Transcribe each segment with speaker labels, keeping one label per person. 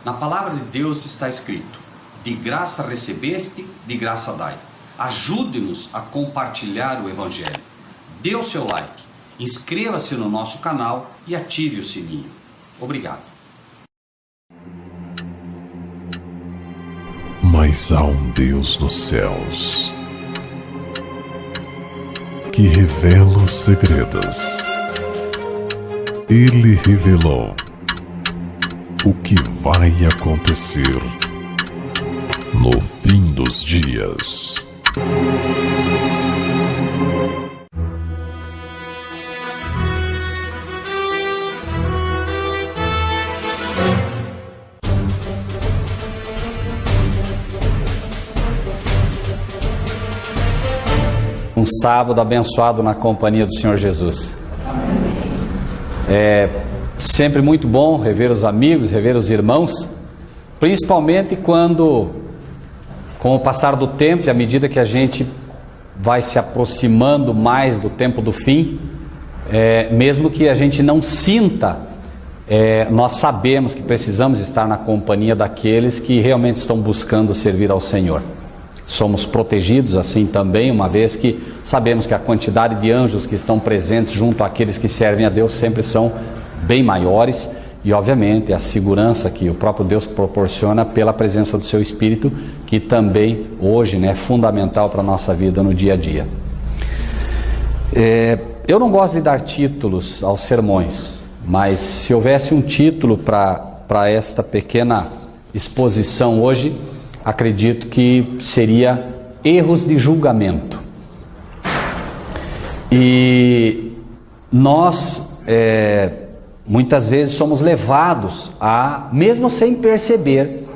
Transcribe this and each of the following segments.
Speaker 1: Na palavra de Deus está escrito: de graça recebeste, de graça dai. Ajude-nos a compartilhar o Evangelho. Dê o seu like, inscreva-se no nosso canal e ative o sininho. Obrigado.
Speaker 2: Mas há um Deus nos céus que revela os segredos. Ele revelou o que vai acontecer no fim dos dias.
Speaker 3: Um sábado abençoado na companhia do Senhor Jesus. É sempre muito bom rever os amigos, rever os irmãos, principalmente quando, com o passar do tempo e à medida que a gente vai se aproximando mais do tempo do fim, mesmo que a gente não sinta, nós sabemos que precisamos estar na companhia daqueles que realmente estão buscando servir ao Senhor. Somos protegidos assim também, uma vez que sabemos que a quantidade de anjos que estão presentes junto àqueles que servem a Deus sempre são bem maiores, e obviamente a segurança que o próprio Deus proporciona pela presença do seu Espírito, que também hoje é fundamental para a nossa vida no dia a dia. Eu não gosto de dar títulos aos sermões, mas se houvesse um título para esta pequena exposição hoje, acredito que seria erros de julgamento. E nós muitas vezes somos levados a, mesmo sem perceber,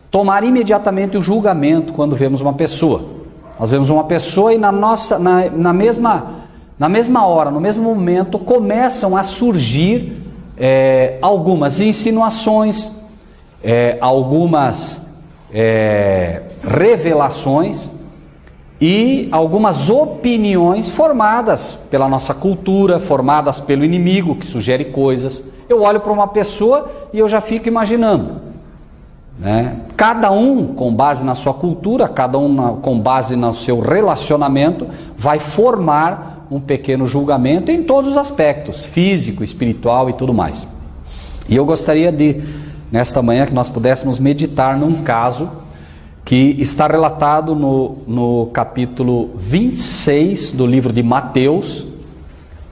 Speaker 3: tomar imediatamente o julgamento quando vemos uma pessoa. Nós vemos uma pessoa e na mesma hora, no mesmo momento, começam a surgir algumas insinuações, algumas revelações e algumas opiniões formadas pela nossa cultura, formadas pelo inimigo que sugere coisas. Eu olho para uma pessoa e eu já fico imaginando, cada um com base na sua cultura, cada um com base no seu relacionamento, vai formar um pequeno julgamento em todos os aspectos, físico, espiritual e tudo mais. E eu gostaria de, nesta manhã, que nós pudéssemos meditar num caso que está relatado no capítulo 26 do livro de Mateus,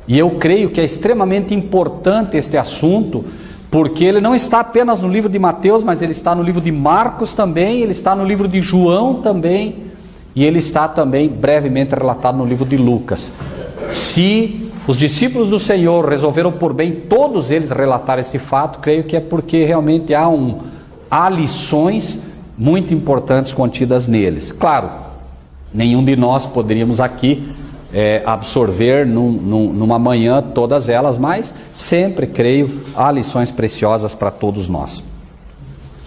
Speaker 3: e eu creio que é extremamente importante este assunto, porque ele não está apenas no livro de Mateus, mas ele está no livro de Marcos também, ele está no livro de João também, e ele está também brevemente relatado no livro de Lucas. Se os discípulos do Senhor resolveram por bem todos eles relatar este fato, creio que é porque realmente há lições muito importantes contidas neles. Claro, nenhum de nós poderíamos aqui absorver numa manhã todas elas, mas sempre, creio, há lições preciosas para todos nós.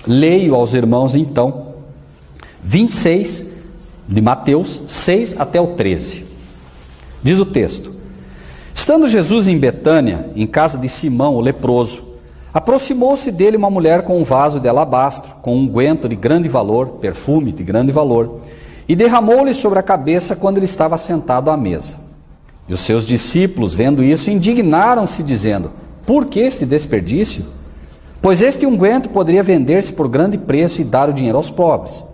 Speaker 3: Leio aos irmãos então 26 de Mateus, 6 até o 13. Diz o texto: estando Jesus em Betânia, em casa de Simão, o leproso, aproximou-se dele uma mulher com um vaso de alabastro, com um unguento de grande valor, perfume de grande valor, e derramou-lhe sobre a cabeça quando ele estava sentado à mesa. E os seus discípulos, vendo isso, indignaram-se, dizendo: por que este desperdício? Pois este unguento poderia vender-se por grande preço e dar o dinheiro aos pobres.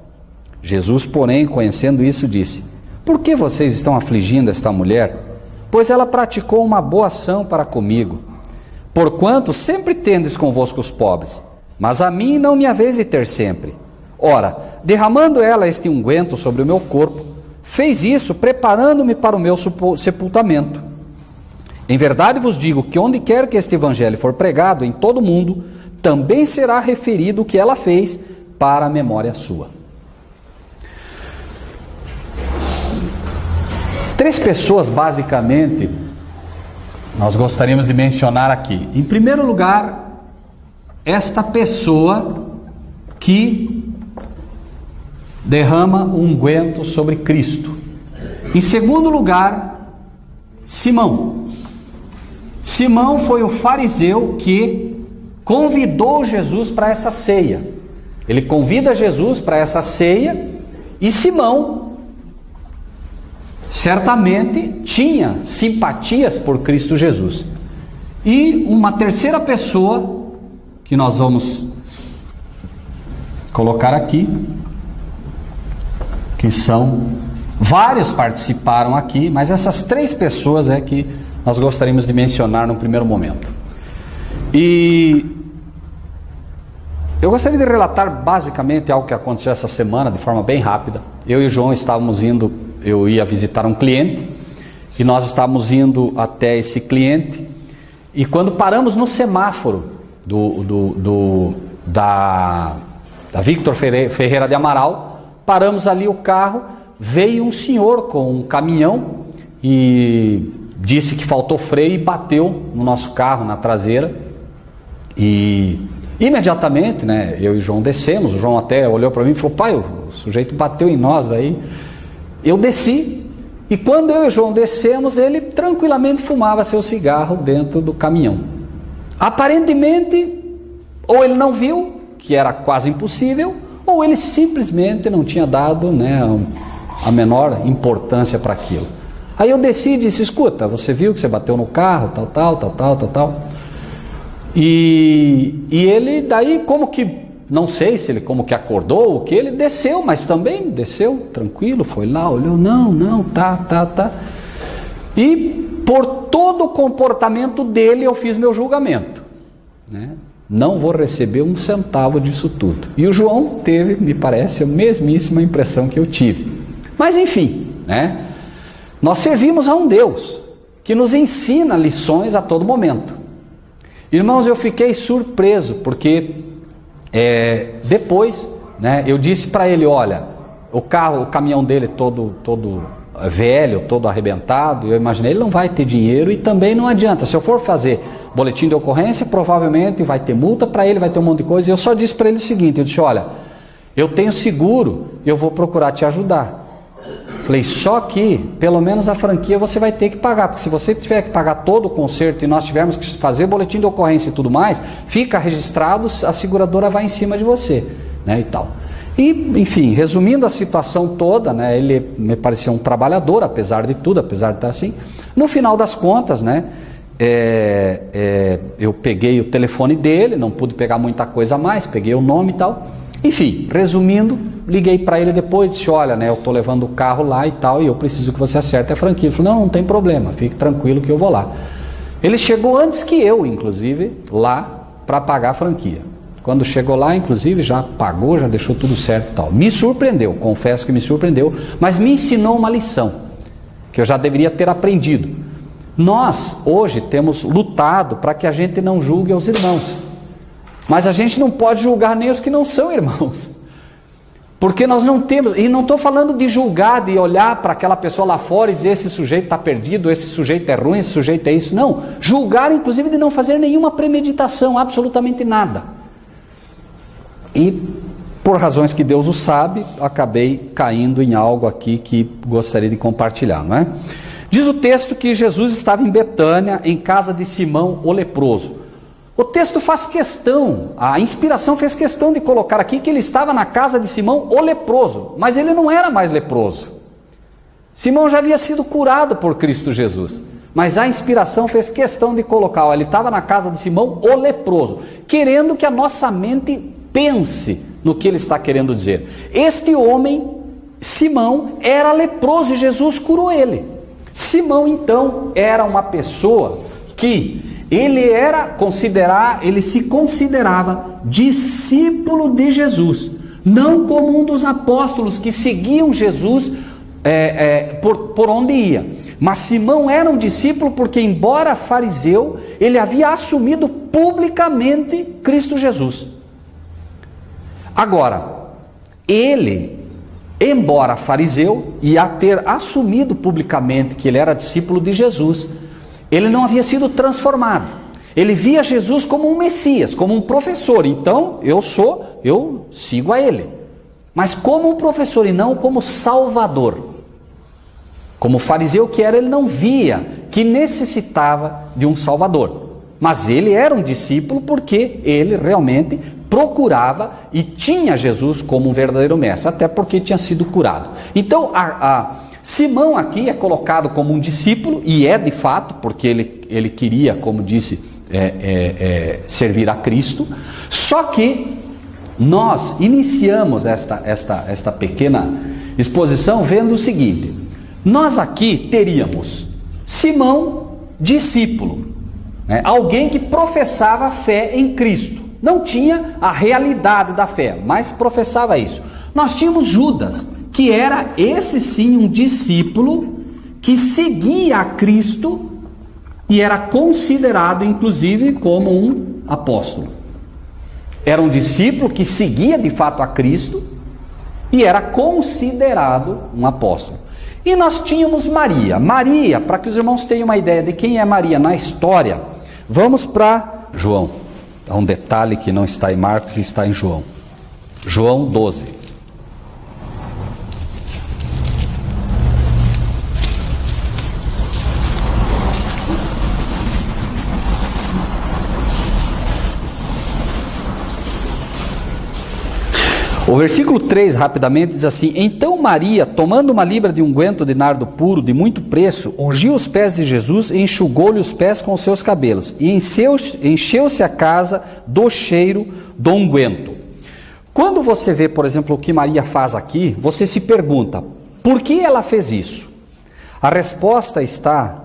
Speaker 3: Jesus, porém, conhecendo isso, disse: por que vocês estão afligindo esta mulher? Pois ela praticou uma boa ação para comigo. Porquanto sempre tendes convosco os pobres, mas a mim não me haveis de ter sempre. Ora, derramando ela este unguento sobre o meu corpo, fez isso preparando-me para o meu sepultamento. Em verdade vos digo que onde quer que este evangelho for pregado em todo o mundo, também será referido o que ela fez para a memória sua. 3 pessoas, basicamente, nós gostaríamos de mencionar aqui. Em primeiro lugar, esta pessoa que derrama um unguento sobre Cristo. Em segundo lugar, Simão. Simão foi o fariseu que convidou Jesus para essa ceia. Ele convida Jesus para essa ceia e Simão certamente tinha simpatias por Cristo Jesus. E uma terceira pessoa que nós vamos colocar aqui, que são vários participaram aqui, mas essas 3 pessoas é que nós gostaríamos de mencionar no primeiro momento. E eu gostaria de relatar basicamente algo que aconteceu essa semana de forma bem rápida. Eu e o João estávamos indo, eu ia visitar um cliente e nós estávamos indo até esse cliente, e quando paramos no semáforo da Victor Ferreira de Amaral, paramos ali o carro, veio um senhor com um caminhão e disse que faltou freio e bateu no nosso carro, na traseira. E imediatamente, né, eu e o João descemos. O João até olhou para mim e falou: pai, o sujeito bateu em nós aí. Eu desci, e quando eu e o João descemos, ele tranquilamente fumava seu cigarro dentro do caminhão. Aparentemente, ou ele não viu, que era quase impossível, ou ele simplesmente não tinha dado, né, a menor importância para aquilo. Aí eu desci e disse: escuta, você viu que você bateu no carro, tal. E ele daí, como que, não sei se ele como que acordou, o que, ele desceu, mas também desceu tranquilo, foi lá, olhou, não, tá. E por todo o comportamento dele eu fiz meu julgamento, né? Não vou receber um centavo disso tudo. E o João teve, me parece, a mesmíssima impressão que eu tive. Mas enfim, né? Nós servimos a um Deus que nos ensina lições a todo momento. Irmãos, eu fiquei surpreso, porque depois, né, eu disse para ele: olha, o caminhão dele todo velho, todo arrebentado, eu imaginei, ele não vai ter dinheiro e também não adianta. Se eu for fazer boletim de ocorrência, provavelmente vai ter multa para ele, vai ter um monte de coisa. E eu só disse para ele o seguinte, eu disse: olha, eu tenho seguro, eu vou procurar te ajudar. Falei: só que pelo menos a franquia você vai ter que pagar, porque se você tiver que pagar todo o conserto e nós tivermos que fazer boletim de ocorrência e tudo mais, fica registrado, a seguradora vai em cima de você, né, e tal. E, enfim, resumindo a situação toda, né, ele me parecia um trabalhador, apesar de tudo, apesar de estar assim. No final das contas, né, eu peguei o telefone dele, não pude pegar muita coisa a mais, peguei o nome e tal. Enfim, resumindo, liguei para ele depois, disse: olha, né, eu estou levando o carro lá e tal, e eu preciso que você acerte a franquia. Ele falou: não tem problema, fique tranquilo que eu vou lá. Ele chegou antes que eu, inclusive, lá para pagar a franquia. Quando chegou lá, inclusive, já pagou, já deixou tudo certo e tal. Me surpreendeu, confesso que me surpreendeu, mas me ensinou uma lição que eu já deveria ter aprendido. Nós, hoje, temos lutado para que a gente não julgue os irmãos, mas a gente não pode julgar nem os que não são irmãos, porque nós não temos, e não estou falando de julgar, de olhar para aquela pessoa lá fora e dizer: esse sujeito está perdido, esse sujeito é ruim, esse sujeito é isso. Não, julgar inclusive de não fazer nenhuma premeditação, absolutamente nada. E por razões que Deus o sabe, acabei caindo em algo aqui que gostaria de compartilhar, não é? Diz o texto que Jesus estava em Betânia, em casa de Simão o leproso. O texto faz questão, a inspiração fez questão de colocar aqui que ele estava na casa de Simão o leproso, mas ele não era mais leproso. Simão já havia sido curado por Cristo Jesus, mas a inspiração fez questão de colocar, ó, ele estava na casa de Simão o leproso, querendo que a nossa mente pense no que ele está querendo dizer. Este homem, Simão, era leproso e Jesus curou ele. Simão, então, era uma pessoa que ele se considerava discípulo de Jesus, não como um dos apóstolos que seguiam Jesus por onde ia, mas Simão era um discípulo porque, embora fariseu, ele havia assumido publicamente Cristo Jesus. Agora, ele, embora fariseu, e a ter assumido publicamente que ele era discípulo de Jesus, ele não havia sido transformado. Ele via Jesus como um Messias, como um professor. Então, eu sigo a ele. Mas como um professor e não como Salvador. Como fariseu que era, ele não via que necessitava de um Salvador. mas ele era um discípulo porque ele realmente procurava e tinha Jesus como um verdadeiro mestre, até porque tinha sido curado. Então, Simão aqui é colocado como um discípulo, e é de fato, porque ele queria, como disse, servir a Cristo. Só que nós iniciamos esta pequena exposição vendo o seguinte: nós aqui teríamos Simão, discípulo, né? Alguém que professava a fé em Cristo, não tinha a realidade da fé, mas professava isso. Nós tínhamos Judas, que era esse sim um discípulo que seguia a Cristo e era considerado inclusive como um apóstolo. Era um discípulo que seguia de fato a Cristo e era considerado um apóstolo. E nós tínhamos Maria. Maria, para que os irmãos tenham uma ideia de quem é Maria na história, vamos para João. Há um detalhe que não está em Marcos e está em João. João 12. O versículo 3, rapidamente, diz assim: Então Maria, tomando uma libra de unguento de nardo puro, de muito preço, ungiu os pés de Jesus e enxugou-lhe os pés com os seus cabelos, e encheu-se a casa do cheiro do unguento. Quando você vê, por exemplo, o que Maria faz aqui, você se pergunta, por que ela fez isso? A resposta está,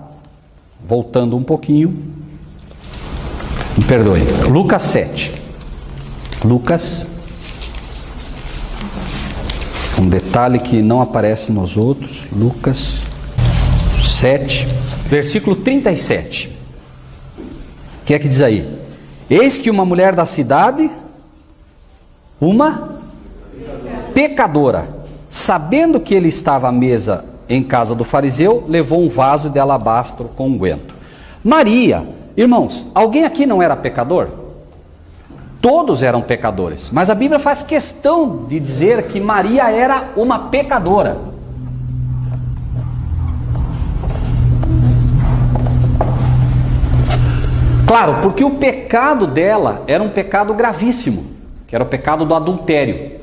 Speaker 3: voltando um pouquinho, me perdoe, Lucas 7. Lucas, um detalhe que não aparece nos outros, Lucas 7, versículo 37. O que é que diz aí? Eis que uma mulher da cidade, uma pecadora, sabendo que ele estava à mesa em casa do fariseu, levou um vaso de alabastro com unguento. Maria, irmãos, alguém aqui não era pecador? Todos eram pecadores, mas a Bíblia faz questão de dizer que Maria era uma pecadora. Claro, porque o pecado dela era um pecado gravíssimo, que era o pecado do adultério.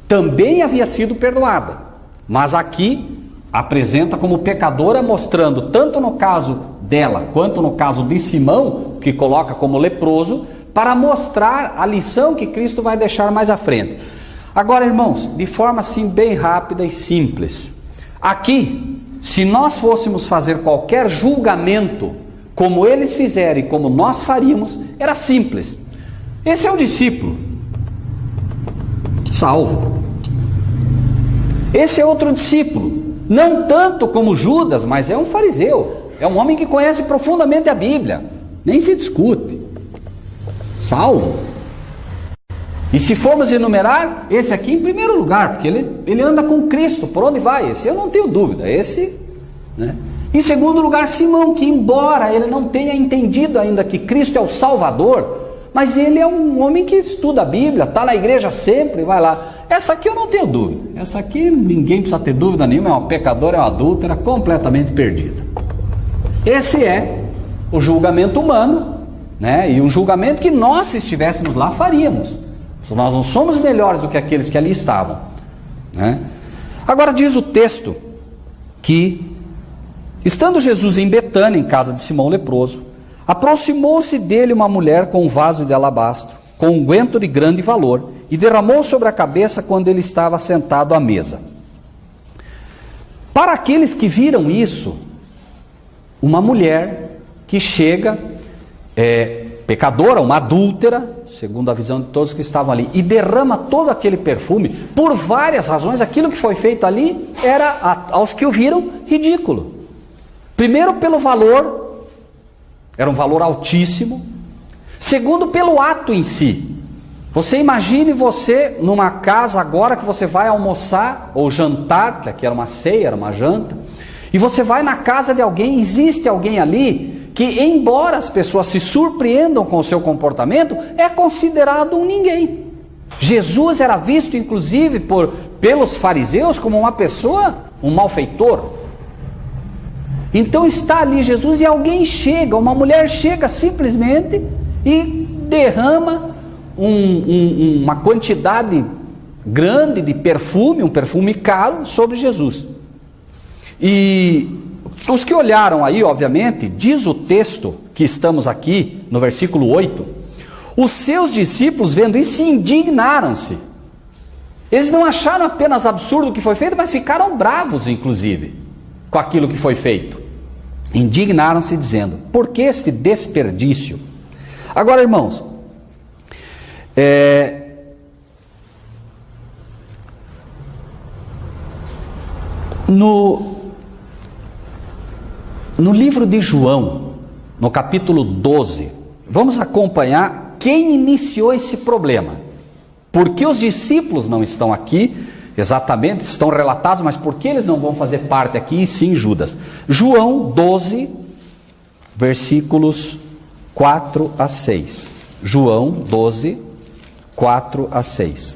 Speaker 3: Também havia sido perdoada, mas aqui apresenta como pecadora, mostrando tanto no caso dela quanto no caso de Simão, que coloca como leproso, para mostrar a lição que Cristo vai deixar mais à frente. Agora, irmãos, de forma assim bem rápida e simples, aqui, se nós fôssemos fazer qualquer julgamento como eles fizeram e como nós faríamos, era simples. Esse é um discípulo salvo. Esse é outro discípulo, não tanto como Judas, mas é um fariseu, é um homem que conhece profundamente a Bíblia, nem se discute, salvo. E se formos enumerar, esse aqui em primeiro lugar, porque ele anda com Cristo, por onde vai? Esse eu não tenho dúvida, esse, né? Em segundo lugar, Simão, que embora ele não tenha entendido ainda que Cristo é o Salvador, mas ele é um homem que estuda a Bíblia, está na igreja sempre, vai lá. Essa aqui eu não tenho dúvida, essa aqui ninguém precisa ter dúvida nenhuma, é uma pecadora, é uma adúltera, completamente perdida. Esse é o julgamento humano, né? E um julgamento que nós, se estivéssemos lá, faríamos. Nós não somos melhores do que aqueles que ali estavam, né? Agora diz o texto que, estando Jesus em Betânia, em casa de Simão leproso, aproximou-se dele uma mulher com um vaso de alabastro, com unguento de grande valor, e derramou sobre a cabeça quando ele estava sentado à mesa. Para aqueles que viram isso, uma mulher que chega, pecadora, uma adúltera, segundo a visão de todos que estavam ali, e derrama todo aquele perfume, por várias razões. Aquilo que foi feito ali era, aos que o viram, ridículo. Primeiro, pelo valor, era um valor altíssimo. Segundo, pelo ato em si. Você imagine você numa casa agora que você vai almoçar ou jantar, que aqui era uma ceia, era uma janta, e você vai na casa de alguém, existe alguém ali que, embora as pessoas se surpreendam com o seu comportamento, é considerado um ninguém. Jesus era visto inclusive pelos fariseus como uma pessoa, um malfeitor. Então está ali Jesus e alguém chega, uma mulher chega simplesmente e derrama uma quantidade grande de perfume, um perfume caro, sobre Jesus. E os que olharam aí, obviamente, diz o texto que estamos aqui, no versículo 8, os seus discípulos vendo isso se indignaram-se. Eles não acharam apenas absurdo o que foi feito, mas ficaram bravos, inclusive, com aquilo que foi feito. Indignaram-se dizendo, por que este desperdício? Agora, irmãos, no livro de João, no capítulo 12, vamos acompanhar quem iniciou esse problema. Porque os discípulos não estão aqui, exatamente, estão relatados, mas por que eles não vão fazer parte aqui, e sim Judas? João 12, versículos 4 a 6. João 12, 4 a 6.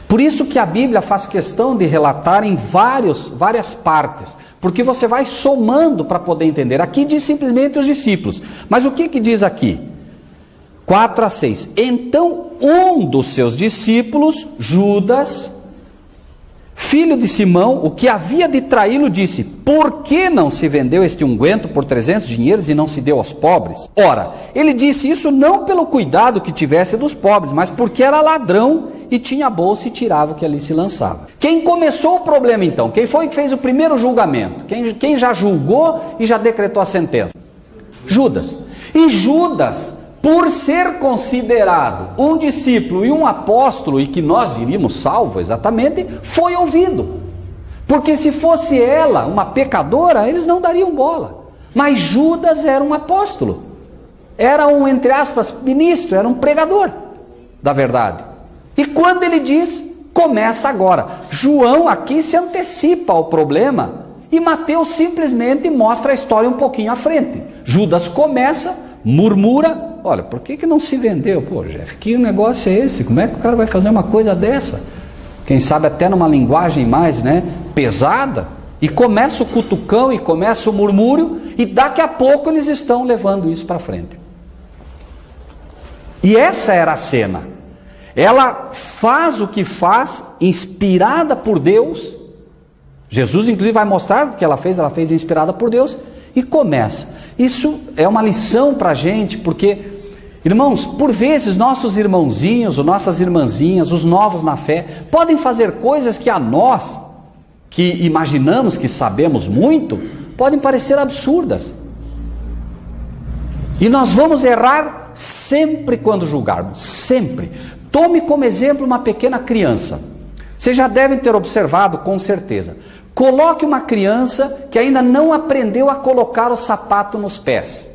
Speaker 3: Por isso que a Bíblia faz questão de relatar em várias partes, porque você vai somando para poder entender. Aqui diz simplesmente os discípulos, mas o que diz aqui? 4 a 6. Então um dos seus discípulos, Judas, filho de Simão, o que havia de traí-lo, disse, por que não se vendeu este unguento por 300 dinheiros e não se deu aos pobres? Ora, ele disse isso não pelo cuidado que tivesse dos pobres, mas porque era ladrão e tinha a bolsa e tirava o que ali se lançava. Quem começou o problema então? Quem foi que fez o primeiro julgamento? Quem já julgou e já decretou a sentença? Judas. E Judas, por ser considerado um discípulo e um apóstolo, e que nós diríamos salvo exatamente, foi ouvido. Porque se fosse ela uma pecadora, eles não dariam bola. Mas Judas era um apóstolo. Era um, entre aspas, ministro, era um pregador da verdade. E quando ele diz, começa agora. João aqui se antecipa ao problema e Mateus simplesmente mostra a história um pouquinho à frente. Judas começa, murmura, olha, por que não se vendeu? Pô, Jeff, que negócio é esse? Como é que o cara vai fazer uma coisa dessa? Quem sabe até numa linguagem mais, pesada. E começa o cutucão e começa o murmúrio e daqui a pouco eles estão levando isso para frente. E essa era a cena. Ela faz o que faz, inspirada por Deus. Jesus inclusive vai mostrar o que ela fez inspirada por Deus e começa. Isso é uma lição para a gente, porque, irmãos, por vezes nossos irmãozinhos, ou nossas irmãzinhas, os novos na fé, podem fazer coisas que a nós, que imaginamos que sabemos muito, podem parecer absurdas. E nós vamos errar sempre quando julgarmos, sempre. Tome como exemplo uma pequena criança. Vocês já devem ter observado, com certeza. Coloque uma criança que ainda não aprendeu a colocar o sapato nos pés.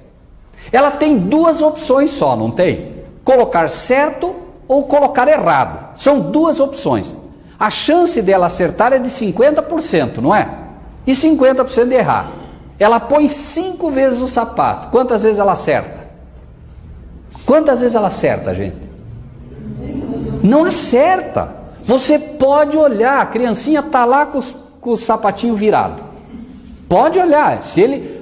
Speaker 3: Ela tem duas opções só, não tem? Colocar certo ou colocar errado. São duas opções. A chance dela acertar é de 50%, não é? E 50% de errar. Ela põe 5 vezes o sapato. Quantas vezes ela acerta? Quantas vezes ela acerta, gente? Não acerta. Você pode olhar, a criancinha está lá com o sapatinho virado. Pode olhar,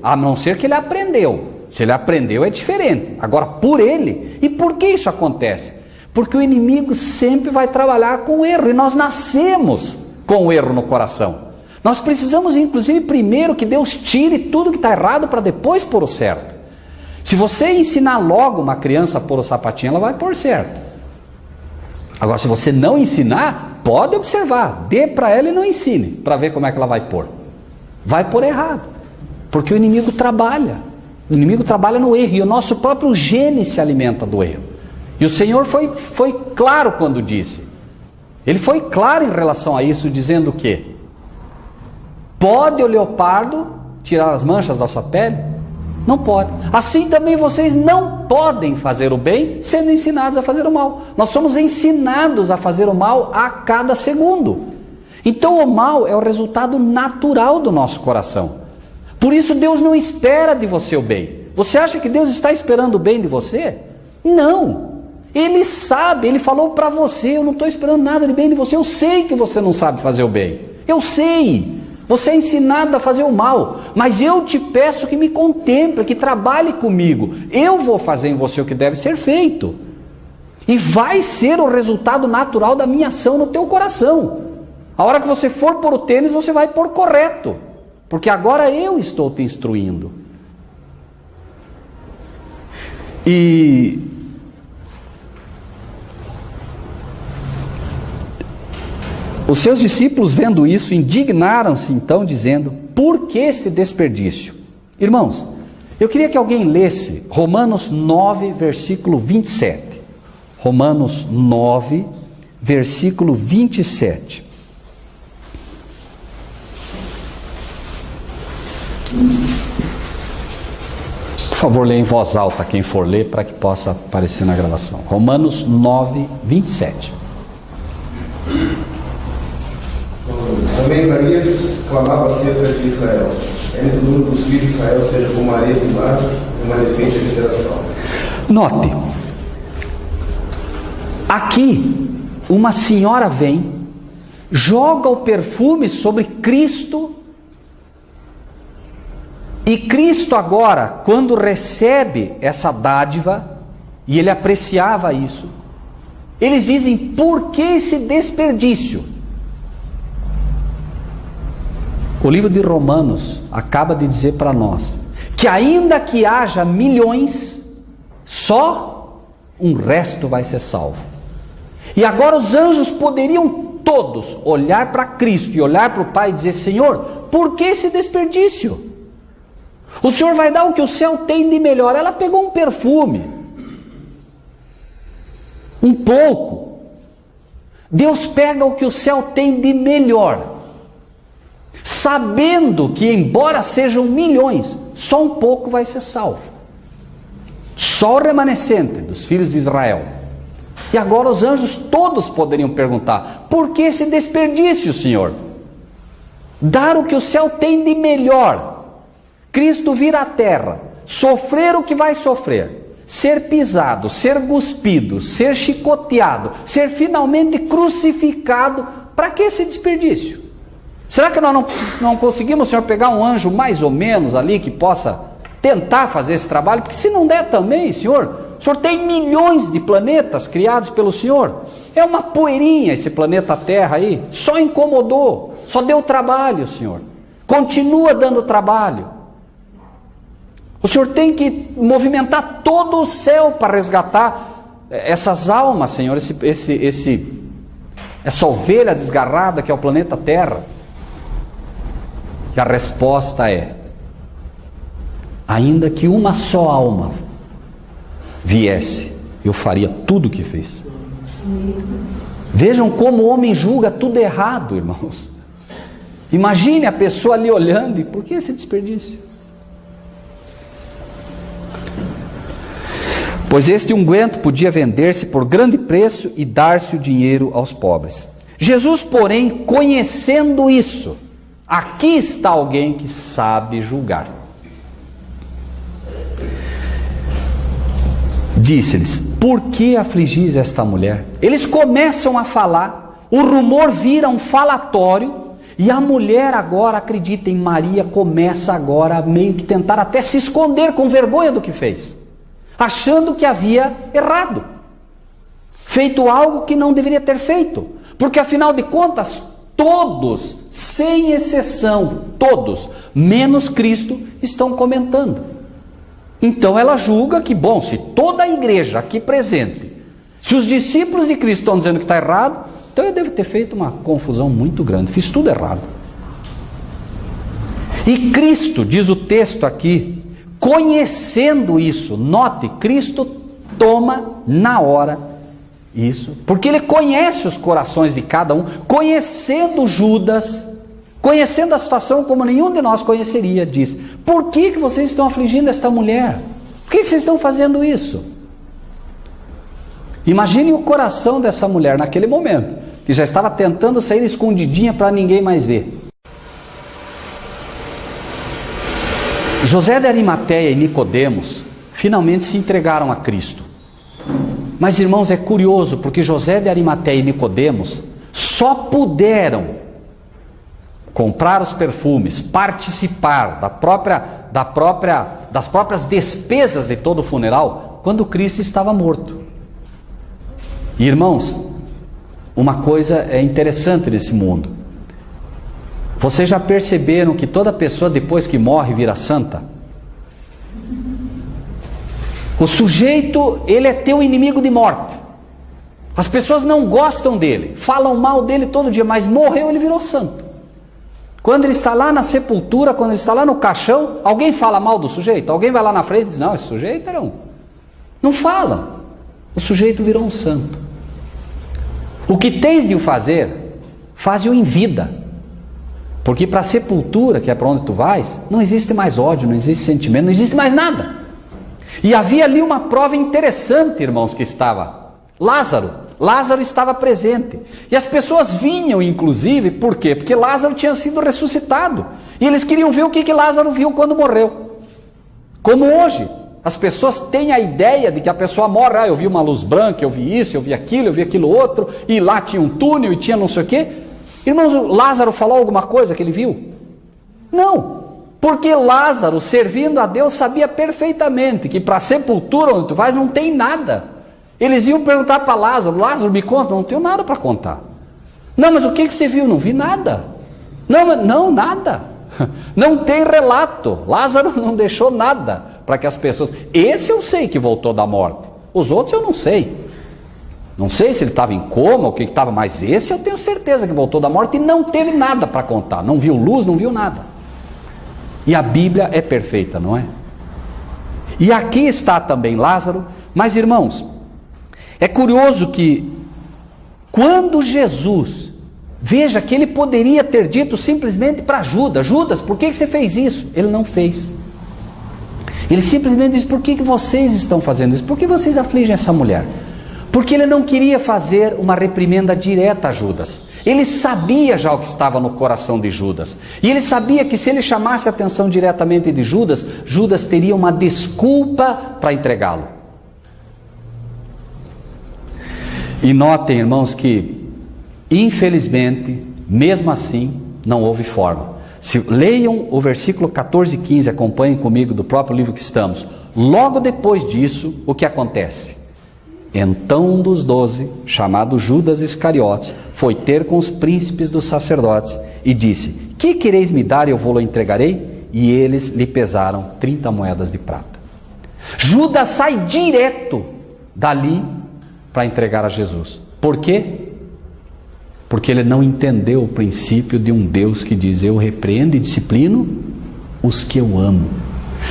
Speaker 3: a não ser que ele aprendeu. Se ele aprendeu é diferente. Agora, por ele, e por que isso acontece? Porque o inimigo sempre vai trabalhar com o erro, e nós nascemos com o erro no coração. Nós precisamos, inclusive, primeiro que Deus tire tudo que está errado para depois pôr o certo. Se você ensinar logo uma criança a pôr o sapatinho, ela vai pôr certo. Agora, se você não ensinar, pode observar, dê para ela e não ensine, para ver como é que ela vai pôr. Vai pôr errado, porque o inimigo trabalha no erro, e o nosso próprio gene se alimenta do erro. E o Senhor foi claro quando disse, ele foi claro em relação a isso, dizendo que pode o leopardo tirar as manchas da sua pele? Não pode. Assim também vocês não podem fazer o bem sendo ensinados a fazer o mal. Nós somos ensinados a fazer o mal a cada segundo. Então o mal é o resultado natural do nosso coração. Por isso Deus não espera de você o bem. Você acha que Deus está esperando o bem de você? Não. Ele sabe, Ele falou para você, eu não estou esperando nada de bem de você. Eu sei que você não sabe fazer o bem. Eu sei. Você é ensinado a fazer o mal, mas eu te peço que me contemple, que trabalhe comigo. Eu vou fazer em você o que deve ser feito. E vai ser o resultado natural da minha ação no teu coração. A hora que você for pôr o tênis, você vai pôr correto, porque agora eu estou te instruindo. E os seus discípulos, vendo isso, indignaram-se então, dizendo: por que esse desperdício? Irmãos, eu queria que alguém lesse Romanos 9, versículo 27. Romanos 9, versículo 27. Por favor, leia em voz alta quem for ler, para que possa aparecer na gravação. Romanos 9, 27.
Speaker 4: Também Isaías clamava acerca de Israel: ainda o número dos filhos de Israel seja como a areia do mar, remanescente de será salvo.
Speaker 3: Note, aqui uma senhora vem, joga o perfume sobre Cristo, e Cristo agora, quando recebe essa dádiva, e ele apreciava isso, eles dizem: por que esse desperdício? O livro de Romanos acaba de dizer para nós que ainda que haja milhões, só um resto vai ser salvo. E agora os anjos poderiam todos olhar para Cristo e olhar para o Pai e dizer: Senhor, por que esse desperdício? O Senhor vai dar o que o céu tem de melhor. Ela pegou um perfume, um pouco. Deus pega o que o céu tem de melhor, sabendo que, embora sejam milhões, só um pouco vai ser salvo. Só o remanescente dos filhos de Israel. E agora os anjos todos poderiam perguntar: por que esse desperdício, Senhor? Dar o que o céu tem de melhor. Cristo vir à terra, sofrer o que vai sofrer, ser pisado, ser cuspido, ser chicoteado, ser finalmente crucificado. Para que esse desperdício? Será que nós não conseguimos, Senhor, pegar um anjo mais ou menos ali que possa tentar fazer esse trabalho? Porque se não der também, Senhor, o Senhor tem milhões de planetas criados pelo Senhor. É uma poeirinha esse planeta Terra aí, só incomodou, só deu trabalho, Senhor. Continua dando trabalho. O Senhor tem que movimentar todo o céu para resgatar essas almas, Senhor, essa ovelha desgarrada que é o planeta Terra. E a resposta é: ainda que uma só alma viesse, eu faria tudo o que fez. Vejam como o homem julga tudo errado, irmãos. Imagine a pessoa ali olhando: e por que esse desperdício? Pois este unguento podia vender-se por grande preço e dar-se o dinheiro aos pobres. Jesus, porém, conhecendo isso, aqui está alguém que sabe julgar. Disse-lhes: por que afligis esta mulher? Eles começam a falar, o rumor vira um falatório, e a mulher agora, acreditem, Maria começa agora a meio que tentar até se esconder com vergonha do que fez, achando que havia errado, feito algo que não deveria ter feito, porque afinal de contas, todos, sem exceção, todos, menos Cristo, estão comentando. Então ela julga que, bom, se toda a igreja aqui presente, se os discípulos de Cristo estão dizendo que está errado, então eu devo ter feito uma confusão muito grande, fiz tudo errado. E Cristo, diz o texto aqui, conhecendo isso, note, Cristo toma na hora isso, porque ele conhece os corações de cada um, conhecendo Judas, conhecendo a situação como nenhum de nós conheceria, diz: por que vocês estão afligindo esta mulher? Por que vocês estão fazendo isso? Imagine o coração dessa mulher naquele momento, que já estava tentando sair escondidinha para ninguém mais ver. José de Arimateia e Nicodemos finalmente se entregaram a Cristo. Mas, irmãos, é curioso, porque José de Arimateia e Nicodemos só puderam comprar os perfumes, participar das próprias despesas de todo o funeral, quando Cristo estava morto. E, irmãos, uma coisa é interessante nesse mundo. Vocês já perceberam que toda pessoa depois que morre vira santa? O sujeito, ele é teu inimigo de morte. As pessoas não gostam dele, falam mal dele todo dia, mas morreu, ele virou santo. Quando ele está lá na sepultura, quando ele está lá no caixão, alguém fala mal do sujeito? Alguém vai lá na frente e diz, não, esse sujeito era um... Não falam. O sujeito virou um santo. O que tens de o fazer, faze-o em vida. Porque para a sepultura, que é para onde tu vais, não existe mais ódio, não existe sentimento, não existe mais nada. E havia ali uma prova interessante, irmãos, que estava. Lázaro estava presente. E as pessoas vinham, inclusive, por quê? Porque Lázaro tinha sido ressuscitado. E eles queriam ver o que Lázaro viu quando morreu. Como hoje, as pessoas têm a ideia de que a pessoa morre. Eu vi uma luz branca, eu vi isso, eu vi aquilo outro, e lá tinha um túnel, e tinha não sei o quê. Irmãos, Lázaro falou alguma coisa que ele viu? Não. Porque Lázaro, servindo a Deus, sabia perfeitamente que para a sepultura onde tu vais não tem nada. Eles iam perguntar para Lázaro, me conta, não tenho nada para contar. Não, mas o que você viu? Não vi nada. Não, nada. Não tem relato. Lázaro não deixou nada para que as pessoas... Esse eu sei que voltou da morte. Os outros eu não sei. Não sei se ele estava em coma, o que estava, mas esse eu tenho certeza que voltou da morte e não teve nada para contar. Não viu luz, não viu nada. E a Bíblia é perfeita, não é? E aqui está também Lázaro. Mas, irmãos, é curioso que quando Jesus, veja que ele poderia ter dito simplesmente para Judas, por que você fez isso? Ele não fez. Ele simplesmente disse, por que vocês estão fazendo isso? Por que vocês afligem essa mulher? Porque ele não queria fazer uma reprimenda direta a Judas. Ele sabia já o que estava no coração de Judas. E ele sabia que se ele chamasse a atenção diretamente de Judas, Judas teria uma desculpa para entregá-lo. E notem, irmãos, que infelizmente, mesmo assim, não houve forma. Se leiam o versículo 14 e 15, acompanhem comigo do próprio livro que estamos. Logo depois disso, o que acontece? Então um dos 12, chamado Judas Iscariotes, foi ter com os príncipes dos sacerdotes e disse, que quereis me dar e eu vou-lo entregarei? E eles lhe pesaram 30 moedas de prata. Judas sai direto dali para entregar a Jesus. Por quê? Porque ele não entendeu o princípio de um Deus que diz, eu repreendo e disciplino os que eu amo.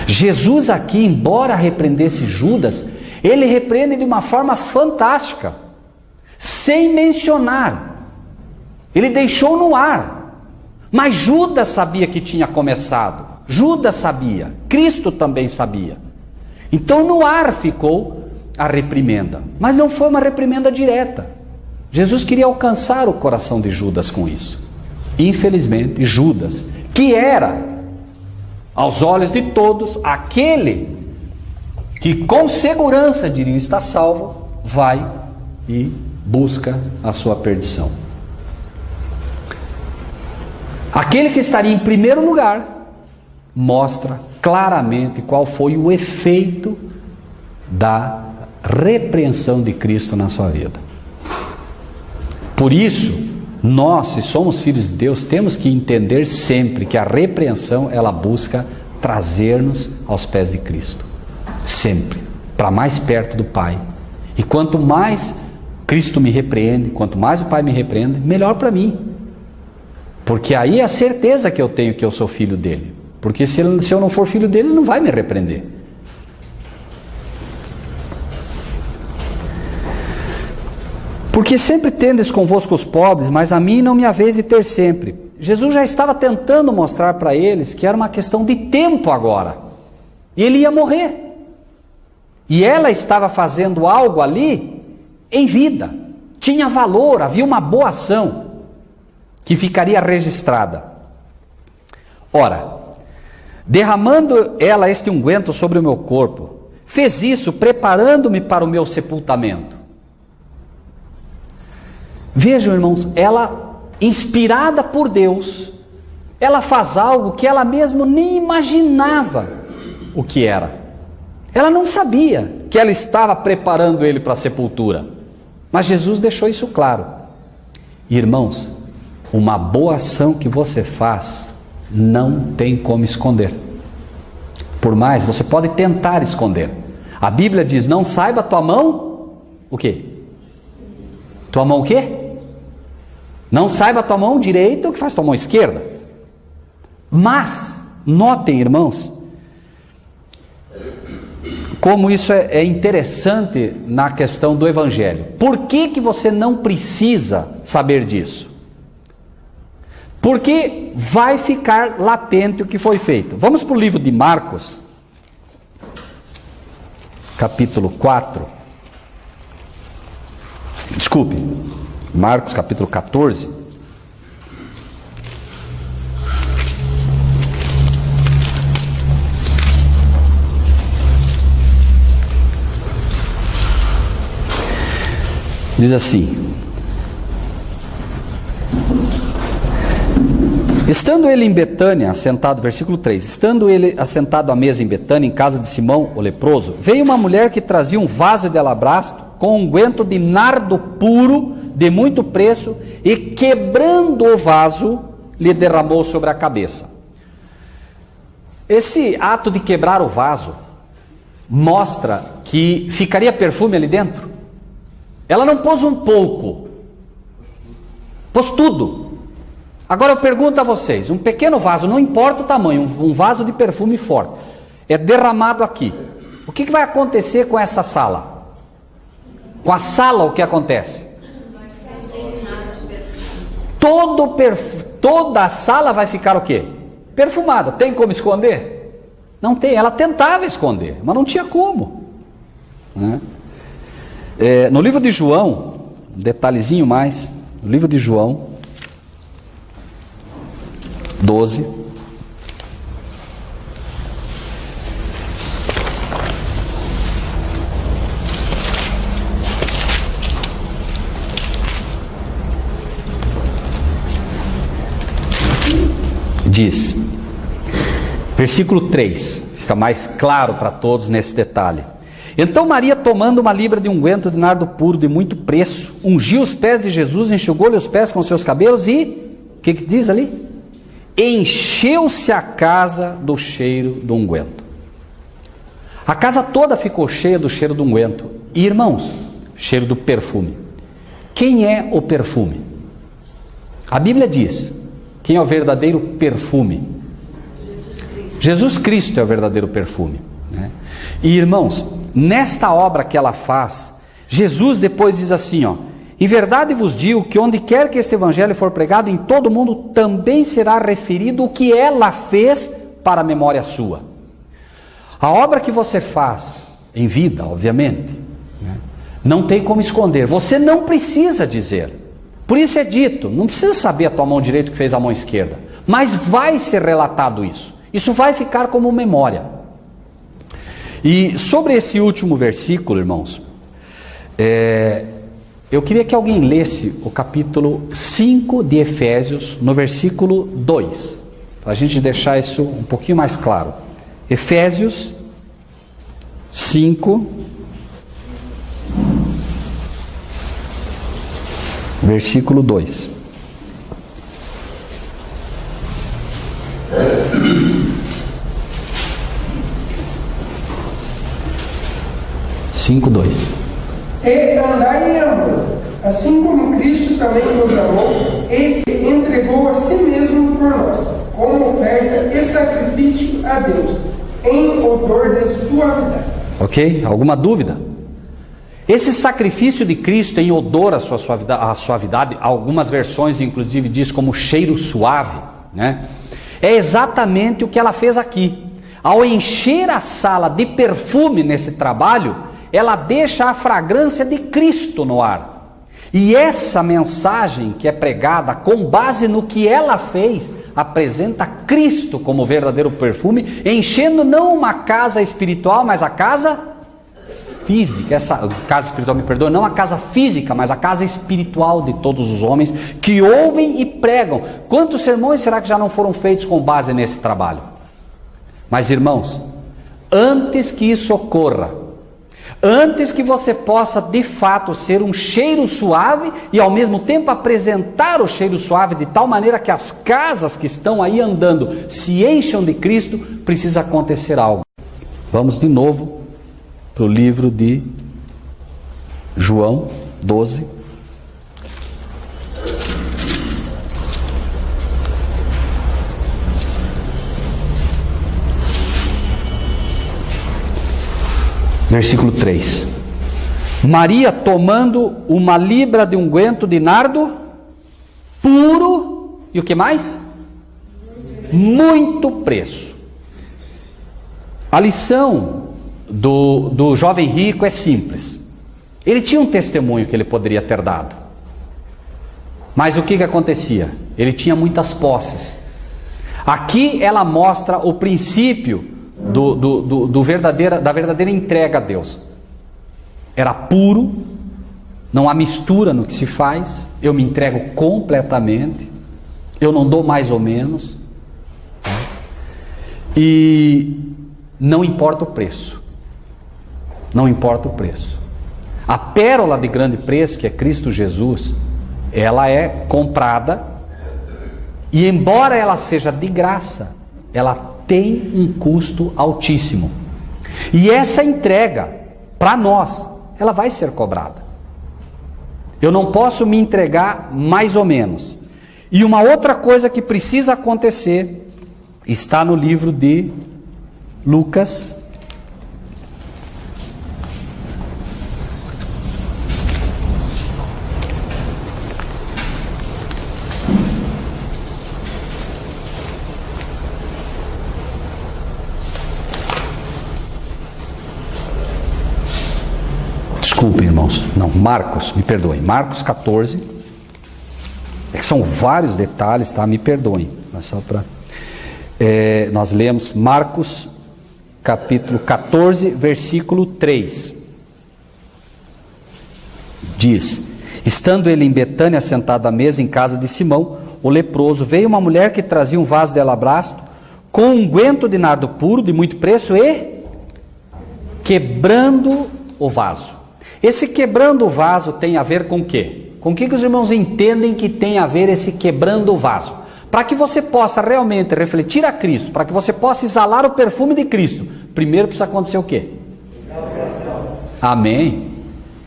Speaker 3: Jesus aqui, embora repreendesse Judas, ele repreende de uma forma fantástica, sem mencionar. Ele deixou no ar. Mas Judas sabia que tinha começado. Judas sabia. Cristo também sabia. Então no ar ficou a reprimenda. Mas não foi uma reprimenda direta. Jesus queria alcançar o coração de Judas com isso. Infelizmente, Judas, que era, aos olhos de todos, aquele que com segurança diria estar salvo, vai e busca a sua perdição. Aquele que estaria em primeiro lugar, mostra claramente qual foi o efeito da repreensão de Cristo na sua vida. Por isso, nós, se somos filhos de Deus, temos que entender sempre que a repreensão, ela busca trazer-nos aos pés de Cristo. Sempre, para mais perto do Pai. E quanto mais Cristo me repreende, quanto mais o Pai me repreende, melhor para mim. Porque aí é a certeza que eu tenho que eu sou filho dele. Porque se eu não for filho dele, ele não vai me repreender. Porque sempre tendes convosco os pobres, mas a mim não me haveis de ter sempre. Jesus já estava tentando mostrar para eles que era uma questão de tempo agora. E ele ia morrer. E ela estava fazendo algo ali em vida. Tinha valor, havia uma boa ação que ficaria registrada. Ora, derramando ela este unguento sobre o meu corpo, fez isso preparando-me para o meu sepultamento. Vejam, irmãos, ela, inspirada por Deus, ela faz algo que ela mesma nem imaginava o que era. Ela não sabia que ela estava preparando ele para a sepultura. Mas Jesus deixou isso claro. Irmãos, uma boa ação que você faz não tem como esconder. Por mais, você pode tentar esconder. A Bíblia diz, não saiba tua mão, o quê? Tua mão o quê? Não saiba tua mão direita o que faz tua mão esquerda. Mas, notem, irmãos, como isso é interessante na questão do Evangelho. Por que você não precisa saber disso? Porque vai ficar latente o que foi feito. Vamos para o livro de Marcos, capítulo 4. Desculpe, Marcos capítulo 14. Diz assim: estando ele em Betânia, assentado, versículo 3, estando ele assentado à mesa em Betânia, em casa de Simão, o leproso, veio uma mulher que trazia um vaso de alabastro com unguento de nardo puro, de muito preço, e quebrando o vaso, lhe derramou sobre a cabeça. Esse ato de quebrar o vaso mostra que ficaria perfume ali dentro. Ela não pôs um pouco, pôs tudo. Agora eu pergunto a vocês, um pequeno vaso, não importa o tamanho, um vaso de perfume forte, é derramado aqui. O que vai acontecer com essa sala? Com a sala o que acontece? Toda a sala vai ficar o quê? Perfumada. Tem como esconder? Não tem. Ela tentava esconder, mas não tinha como, né? No livro de João, um detalhezinho mais, no livro de João 12, diz, versículo 3, fica mais claro para todos nesse detalhe. Então Maria, tomando uma libra de unguento de nardo puro de muito preço, ungiu os pés de Jesus, enxugou-lhe os pés com seus cabelos e, o que diz ali? Encheu-se a casa do cheiro do unguento. A casa toda ficou cheia do cheiro do unguento. E irmãos, cheiro do perfume. Quem é o perfume? A Bíblia diz, quem é o verdadeiro perfume? Jesus Cristo é o verdadeiro perfume, né? E irmãos, nesta obra que ela faz, Jesus depois diz assim, ó: em verdade vos digo que onde quer que este evangelho for pregado em todo o mundo, também será referido o que ela fez para a memória sua. A obra que você faz em vida, obviamente, né, não tem como esconder. Você não precisa dizer. Por isso é dito, não precisa saber a tua mão direita que fez a mão esquerda, mas vai ser relatado isso. Isso vai ficar como memória. E sobre esse último versículo, irmãos, eu queria que alguém lesse o capítulo 5 de Efésios, no versículo 2, para a gente deixar isso um pouquinho mais claro. Efésios 5, versículo 2.
Speaker 5: E andai em amor, assim como Cristo também nos amou e se entregou a si mesmo por nós, como oferta e sacrifício a Deus, em odor de suavidade.
Speaker 3: Ok? Alguma dúvida? Esse sacrifício de Cristo em odor à sua suavidade, algumas versões inclusive diz como cheiro suave, né? É exatamente o que ela fez aqui. Ao encher a sala de perfume nesse trabalho, ela deixa a fragrância de Cristo no ar. E essa mensagem que é pregada com base no que ela fez, apresenta Cristo como verdadeiro perfume, enchendo não uma casa espiritual, mas a casa física, essa casa espiritual, me perdoa, não a casa física, mas a casa espiritual de todos os homens que ouvem e pregam. Quantos sermões será que já não foram feitos com base nesse trabalho? Mas irmãos, antes que isso ocorra, antes que você possa de fato ser um cheiro suave e ao mesmo tempo apresentar o cheiro suave de tal maneira que as casas que estão aí andando se encham de Cristo, precisa acontecer algo. Vamos de novo para o livro de João 12. Versículo 3. Maria, tomando uma libra de unguento de nardo puro, e o que mais? Muito preço. A lição do jovem rico é simples. Ele tinha um testemunho que ele poderia ter dado. Mas o que acontecia? Ele tinha muitas posses. Aqui ela mostra o princípio da verdadeira entrega a Deus. Era puro, não há mistura no que se faz, eu me entrego completamente, eu não dou mais ou menos, e não importa o preço, não importa o preço. A pérola de grande preço, que é Cristo Jesus, ela é comprada, e embora ela seja de graça, ela tem um custo altíssimo. E essa entrega, para nós, ela vai ser cobrada. Eu não posso me entregar mais ou menos. E uma outra coisa que precisa acontecer, está no livro de Lucas, desculpem, irmãos, não, Marcos, me perdoem, Marcos 14, é que são vários detalhes, tá? Me perdoem, mas só para... nós lemos Marcos capítulo 14, versículo 3. Diz: estando ele em Betânia sentado à mesa em casa de Simão, o leproso, veio uma mulher que trazia um vaso de alabastro com um unguento de nardo puro de muito preço e quebrando o vaso. Esse quebrando o vaso tem a ver com o quê? Com o que os irmãos entendem que tem a ver esse quebrando o vaso? Para que você possa realmente refletir a Cristo, para que você possa exalar o perfume de Cristo, primeiro precisa acontecer o quê? Amém.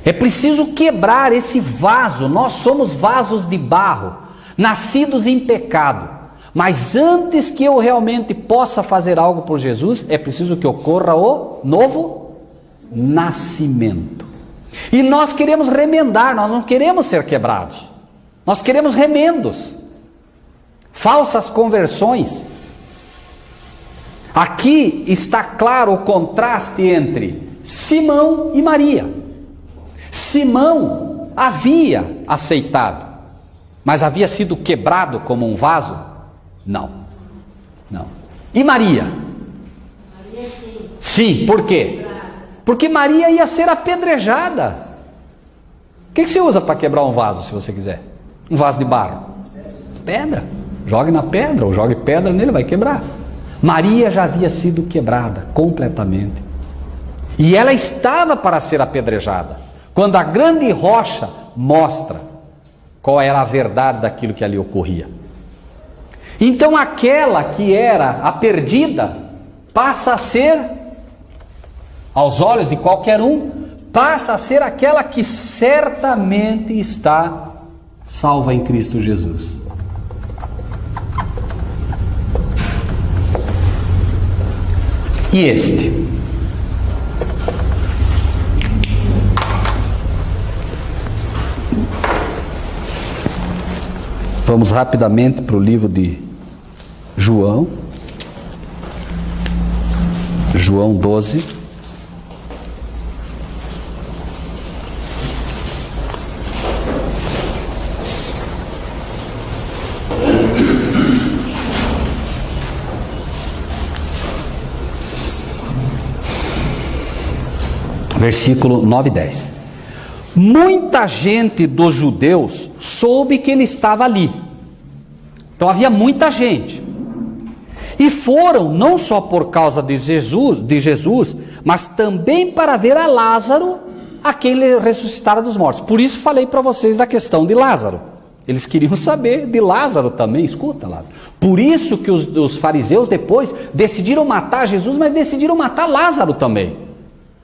Speaker 3: É preciso quebrar esse vaso. Nós somos vasos de barro, nascidos em pecado. Mas antes que eu realmente possa fazer algo por Jesus, é preciso que ocorra o novo nascimento. E nós queremos remendar, nós não queremos ser quebrados. Nós queremos remendos, falsas conversões. Aqui está claro o contraste entre Simão e Maria. Simão havia aceitado, mas havia sido quebrado como um vaso? Não, não. E Maria?
Speaker 6: Maria sim.
Speaker 3: Sim, por quê? Porque Maria ia ser apedrejada. O que você usa para quebrar um vaso, se você quiser? Um vaso de barro? Pedra. Jogue na pedra, ou jogue pedra nele, vai quebrar. Maria já havia sido quebrada completamente. E ela estava para ser apedrejada. Quando a grande rocha mostra qual era a verdade daquilo que ali ocorria. Então aquela que era a perdida passa a ser, aos olhos de qualquer um, passa a ser aquela que certamente está salva em Cristo Jesus. E este? Vamos rapidamente para o livro de João. João 12. Versículo 9 e 10. Muita gente dos judeus soube que ele estava ali. Então havia muita gente. E foram não só por causa de Jesus, mas também para ver a Lázaro, a quem ele ressuscitara dos mortos. Por isso falei para vocês da questão de Lázaro. Eles queriam saber de Lázaro também, escuta Lázaro. Por isso que os fariseus depois decidiram matar Jesus, mas decidiram matar Lázaro também.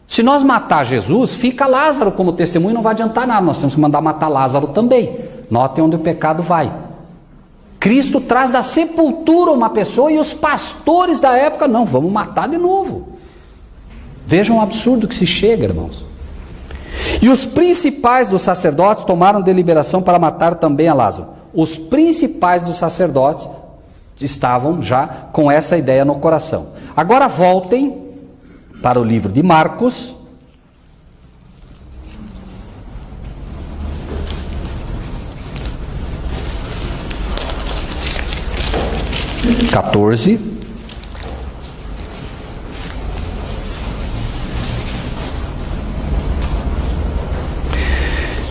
Speaker 3: Se nós matar Jesus, fica Lázaro como testemunho, não vai adiantar nada, nós temos que mandar matar Lázaro também. Notem onde o pecado vai. Cristo traz da sepultura uma pessoa e os pastores da época, não, vamos matar de novo. Vejam o absurdo que se chega, irmãos. E os principais dos sacerdotes tomaram deliberação para matar também a Lázaro. Os principais dos sacerdotes estavam já com essa ideia no coração. Agora voltem para o livro de Marcos.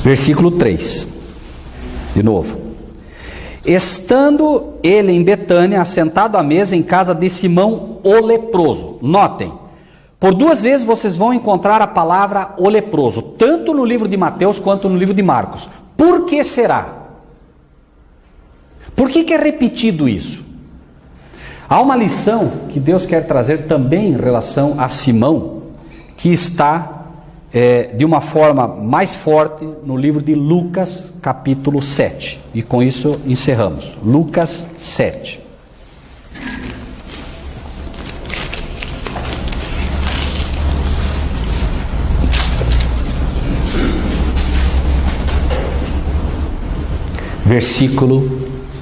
Speaker 3: Versículo 3, de novo. Estando ele em Betânia, assentado à mesa em casa de Simão o leproso. Notem, por 2 vezes vocês vão encontrar a palavra o leproso, tanto no livro de Mateus quanto no livro de Marcos. Por que será? Por que é repetido isso? Há uma lição que Deus quer trazer também em relação a Simão, que está de uma forma mais forte no livro de Lucas, capítulo 7. E com isso encerramos. Lucas 7.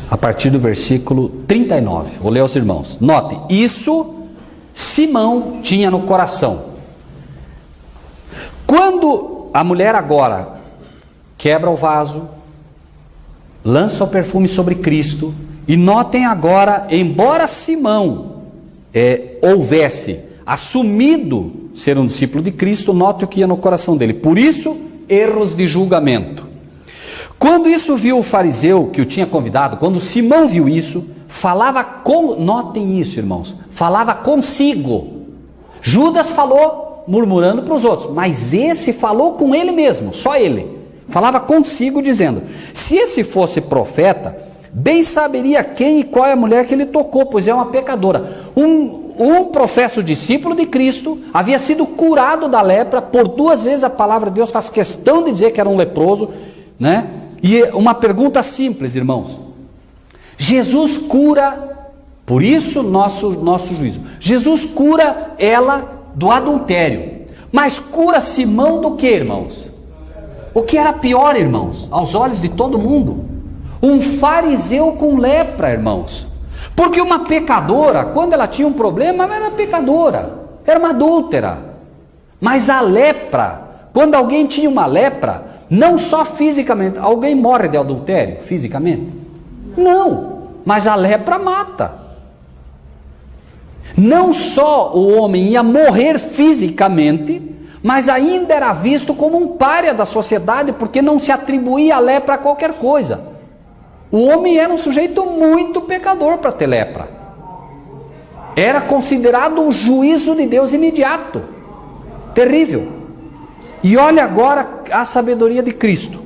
Speaker 3: A partir do versículo 39. Vou ler aos irmãos. Notem, isso Simão tinha no coração. Quando a mulher agora quebra o vaso, lança o perfume sobre Cristo, e notem agora, embora Simão houvesse assumido ser um discípulo de Cristo, note o que ia no coração dele. Por isso, erros de julgamento. Quando isso viu o fariseu que o tinha convidado, quando Simão viu isso, notem isso, irmãos, falava consigo. Judas falou murmurando para os outros, mas esse falou com ele mesmo, só ele. Falava consigo dizendo, se esse fosse profeta, bem saberia quem e qual é a mulher que ele tocou, pois é uma pecadora. Um professo discípulo de Cristo havia sido curado da lepra, por 2 vezes a palavra de Deus faz questão de dizer que era um leproso, né? E uma pergunta simples, irmãos. Jesus cura, por isso nosso juízo. Jesus cura ela do adultério. Mas cura Simão do que, irmãos? O que era pior, irmãos, aos olhos de todo mundo? Um fariseu com lepra, irmãos. Porque uma pecadora, quando ela tinha um problema, ela era pecadora, era uma adúltera. Mas a lepra, quando alguém tinha uma lepra, não só fisicamente, alguém morre de adultério fisicamente? Não, mas a lepra mata. Não só o homem ia morrer fisicamente, mas ainda era visto como um pária da sociedade, porque não se atribuía a lepra a qualquer coisa. O homem era um sujeito muito pecador para ter lepra. Era considerado um juízo de Deus imediato. Terrível. E olha agora a sabedoria de Cristo.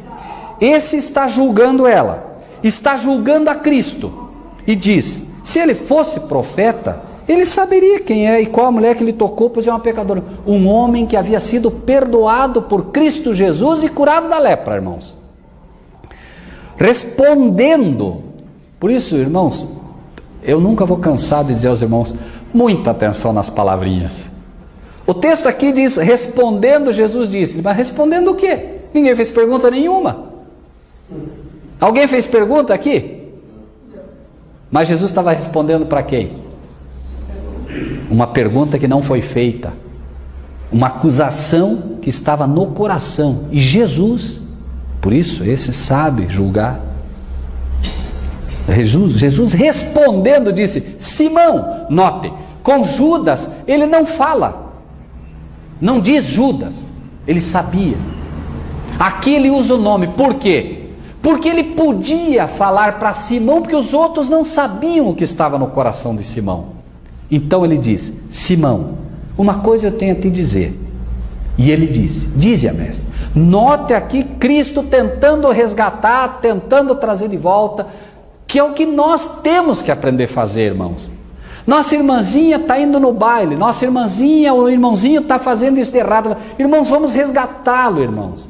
Speaker 3: Esse está julgando ela, está julgando a Cristo, e diz, se ele fosse profeta, ele saberia quem é e qual a mulher que ele tocou, pois é uma pecadora. Um homem que havia sido perdoado por Cristo Jesus e curado da lepra, irmãos. Respondendo, por isso, irmãos, eu nunca vou cansar de dizer aos irmãos, muita atenção nas palavrinhas. O texto aqui diz, respondendo, Jesus disse, mas respondendo o quê? Ninguém fez pergunta nenhuma. Alguém fez pergunta aqui? Mas Jesus estava respondendo para quem? Uma pergunta que não foi feita. Uma acusação que estava no coração. E Jesus, por isso, esse sabe julgar. Jesus respondendo disse, Simão, note, com Judas ele não fala. Não diz Judas, Ele sabia. Aqui ele usa o nome, por quê? Porque ele podia falar para Simão, porque os outros não sabiam o que estava no coração de Simão. Então ele diz: Simão, uma coisa eu tenho a te dizer. E ele disse: dize-a, mestre. Note aqui Cristo tentando resgatar, tentando trazer de volta, que é o que nós temos que aprender a fazer, irmãos. Nossa irmãzinha está indo no baile, nossa irmãzinha, o irmãozinho está fazendo isso de errado. Irmãos, vamos resgatá-lo, irmãos.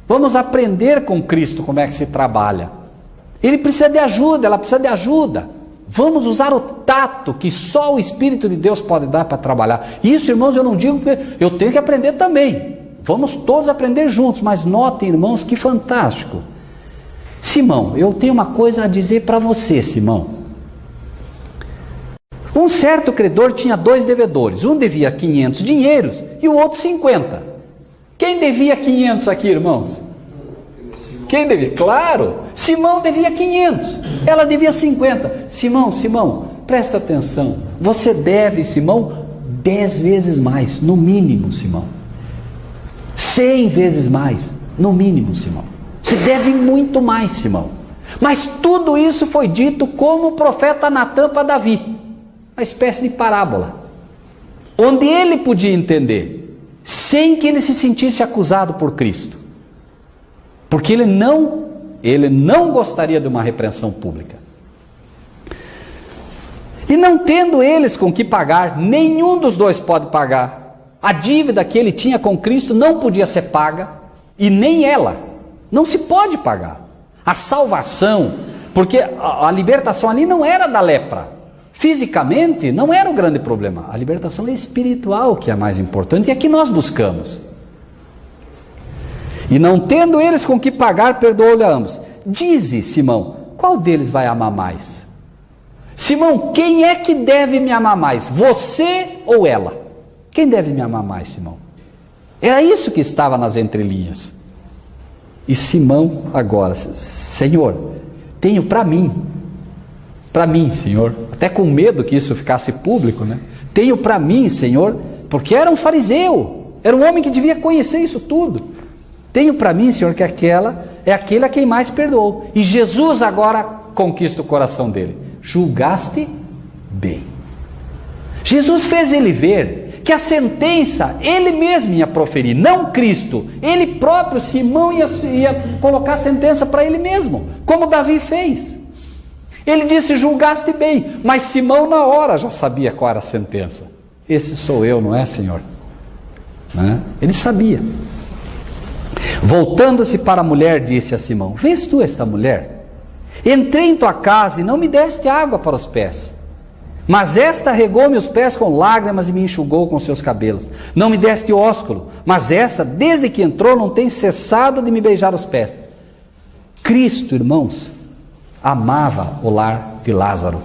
Speaker 3: Vamos aprender com Cristo como é que se trabalha. Ele precisa de ajuda, ela precisa de ajuda. Vamos usar o tato que só o Espírito de Deus pode dar para trabalhar. Isso, irmãos, eu não digo que eu tenho que aprender também. Vamos todos aprender juntos, mas notem, irmãos, que fantástico. Simão, eu tenho uma coisa a dizer para você, Simão. Um certo credor tinha 2 devedores. Um devia 500 dinheiros e o outro 50. Quem devia 500 aqui, irmãos? Quem devia? Claro, Simão devia 500, ela devia 50. Simão, presta atenção. Você deve, Simão, 10 vezes mais, no mínimo, Simão. 100 vezes mais, no mínimo, Simão. Você deve muito mais, Simão. Mas tudo isso foi dito como o profeta Natã para Davi, uma espécie de parábola, onde ele podia entender, sem que ele se sentisse acusado por Cristo, porque ele não gostaria de uma repreensão pública. E não tendo eles com que pagar, nenhum dos dois pode pagar. A dívida que ele tinha com Cristo não podia ser paga, e nem ela, não se pode pagar. A salvação, porque a libertação ali não era da lepra, fisicamente não era o grande problema, a libertação espiritual que é a mais importante, e é que nós buscamos. E não tendo eles com que pagar, perdoou-lhe a ambos. Dize, Simão, qual deles vai amar mais? Simão, quem é que deve me amar mais? Você ou ela? Quem deve me amar mais, Simão? Era isso que estava nas entrelinhas. E Simão agora: Senhor, tenho para mim, Senhor, até com medo que isso ficasse público, né? Tenho para mim, Senhor, porque era um fariseu, era um homem que devia conhecer isso tudo. Tenho para mim, Senhor, que aquela é aquele a quem mais perdoou. E Jesus agora conquista o coração dele. Julgaste bem. Jesus fez ele ver que a sentença ele mesmo ia proferir, não Cristo. Ele próprio, Simão, ia colocar a sentença para ele mesmo, como Davi fez. Ele disse: julgaste bem, mas Simão na hora já sabia qual era a sentença. Esse sou eu, não é, Senhor? Né? Ele sabia. Voltando-se para a mulher, disse a Simão: vês tu esta mulher? Entrei em tua casa e não me deste água para os pés, mas esta regou-me os pés com lágrimas e me enxugou com seus cabelos. Não me deste ósculo, mas esta, desde que entrou, não tem cessado de me beijar os pés. Cristo, irmãos, amava o lar de Lázaro.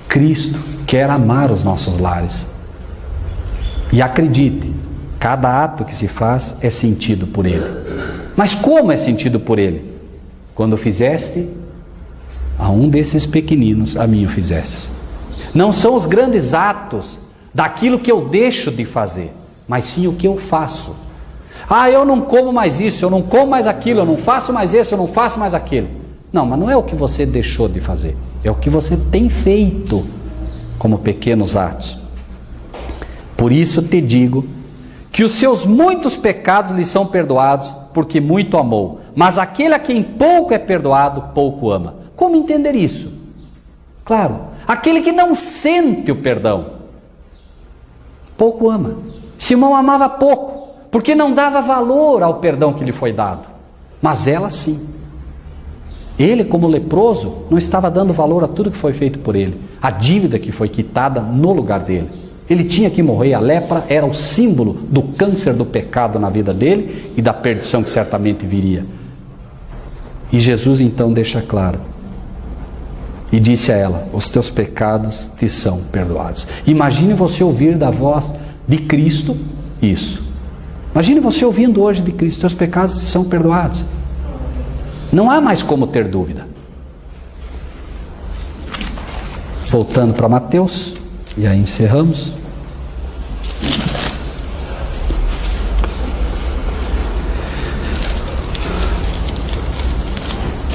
Speaker 3: Cristo quer amar os nossos lares. E acredite, cada ato que se faz é sentido por Ele. Mas como é sentido por Ele? Quando fizeste a um desses pequeninos, a mim o fizeste. Não são os grandes atos daquilo que eu deixo de fazer, mas sim o que eu faço. Eu não como mais isso, eu não como mais aquilo, eu não faço mais isso, eu não faço mais aquilo. Não, mas não é o que você deixou de fazer, é o que você tem feito como pequenos atos. Por isso te digo que os seus muitos pecados lhe são perdoados, porque muito amou. Mas aquele a quem pouco é perdoado, pouco ama. Como entender isso? Claro, aquele que não sente o perdão, pouco ama. Simão amava pouco, porque não dava valor ao perdão que lhe foi dado. Mas ela sim. Ele, como leproso, não estava dando valor a tudo que foi feito por ele, a dívida que foi quitada no lugar dele. Ele tinha que morrer. A lepra era o símbolo do câncer do pecado na vida dele e da perdição que certamente viria. E Jesus então deixa claro e disse a ela: os teus pecados te são perdoados. Imagine você ouvir da voz de Cristo isso. Imagine você ouvindo hoje de Cristo: teus pecados te são perdoados. Não há mais como ter dúvida. Voltando para Mateus, e aí encerramos.